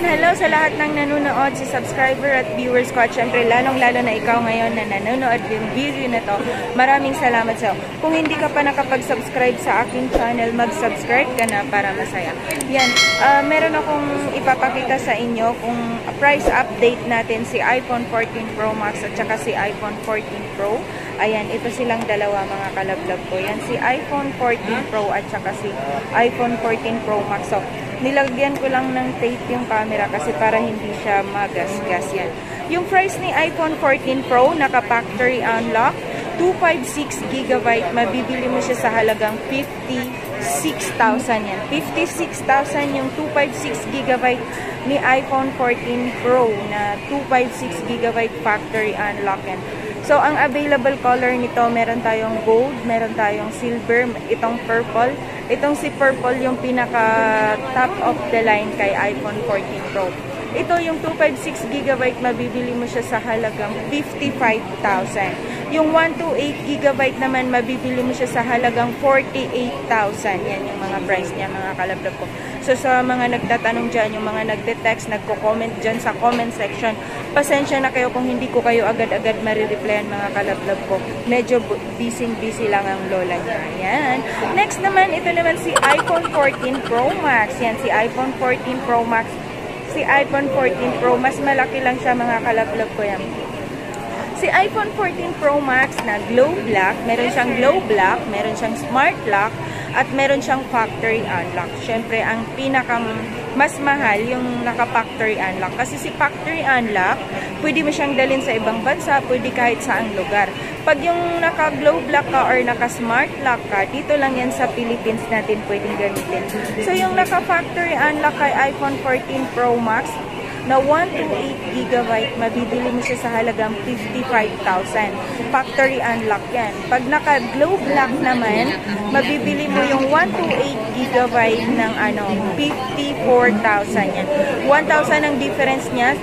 hello sa lahat ng nanonood, si subscriber at viewers ko, at syempre lalong-lalo na ikaw ngayon na nanonood yung video na to. Maraming salamat sa'yo. Kung hindi ka pa nakapag-subscribe sa aking channel, mag-subscribe ka na para masaya. Yan, meron akong ipapakita sa inyo kung price update natin si iPhone 14 Pro Max at saka si iPhone 14 Pro. Ayan, ito silang dalawa mga kalablog ko. Yan, si iPhone 14 Pro at saka si iPhone 14 Pro Max. So, nilagyan ko lang ng tape yung camera kasi para hindi siya magasgas yan. Yung price ni iPhone 14 Pro, naka-factory unlock, 256GB, mabibili mo siya sa halagang 56,000 yan. 56,000 yung 256GB ni iPhone 14 Pro na 256GB factory unlock yan. So, ang available color nito, meron tayong gold, meron tayong silver, itong purple. Itong si purple yung pinaka top of the line kay iPhone 14 Pro. Ito yung 256GB, mabibili mo siya sa halagang 55,000. Yung 128GB naman, mabibili mo siya sa halagang 48,000. Yan yung mga price niya, mga kalablog ko. So, sa mga nagtatanong dyan, yung mga nagde-text, nagko-comment dyan sa comment section, pasensya na kayo kung hindi ko kayo agad-agad marireplyan, mga kalablog ko. Medyo busy lang ang lola niya. Yan. Next naman, ito naman si iPhone 14 Pro Max. Yan, si iPhone 14 Pro Max. Si iPhone 14 Pro, mas malaki lang siya, mga kalablog ko yan. Si iPhone 14 Pro Max na glow black, meron siyang glow black, meron siyang smart lock, at meron siyang factory unlock. Siyempre, ang mas mahal yung naka-factory unlock. Kasi si factory unlock, pwede mo siyang dalhin sa ibang bansa, pwede kahit saang lugar. Pag yung naka-glow black ka or naka-smart lock ka, dito lang yan sa Philippines natin pwedeng gamitin. So, yung naka-factory unlock kay iPhone 14 Pro Max, na 128GB, mabibili mo siya sa halagang 55,000. Factory unlock yan. Pag naka-glow black naman, mabibili mo yung 128GB ng 54,000 yan. 1,000 ang difference niya.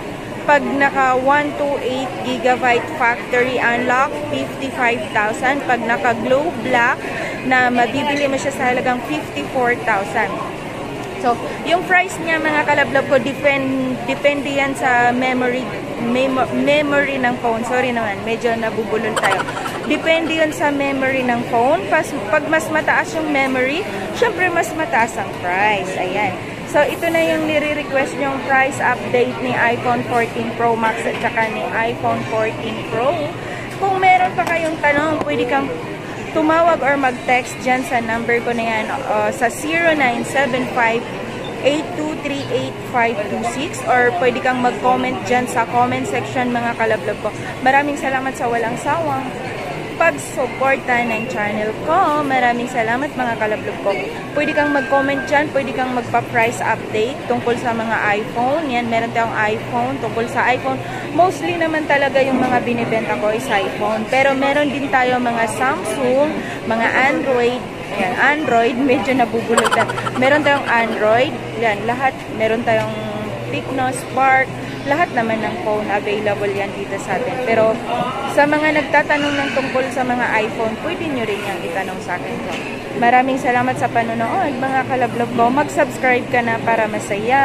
Pag naka 128GB factory unlock, 55,000. Pag naka-glow black, na mabibili mo siya sa halagang 54,000. So, yung price niya, mga kalablog ko, depende yan sa memory ng phone. Sorry naman, medyo nabubulol tayo. Depende yan sa memory ng phone. Pag mas mataas yung memory, syempre mas mataas ang price. Ayan. So, ito na yung nire-request yung price update ni iPhone 14 Pro Max at saka ni iPhone 14 Pro. Kung meron pa kayong tanong, pwede kang tumawag or mag-text dyan sa number ko na yan, sa 0975-8238-526, or pwede kang mag-comment dyan sa comment section, mga kalablog ko. Maraming salamat sa walang sawang pag-suporta ng channel ko. Maraming salamat, mga kalablog ko. Pwede kang mag-comment dyan, pwede kang magpa-price update tungkol sa mga iPhone. Yan, meron tayong iPhone, tungkol sa iPhone. Mostly naman talaga yung mga binibenta ko is iPhone. Pero meron din tayo mga Samsung, mga Android. Yan, Android, medyo nabubulot na. Meron tayong Android. Yan, lahat. Meron tayong Tecno, Spark. Lahat naman ng phone available yan dito sa atin. Pero sa mga nagtatanong ng tungkol sa mga iPhone, pwede nyo rin yung itanong sa akin ko. Maraming salamat sa panonood, mga kalablog ko. Mag-subscribe ka na para masaya.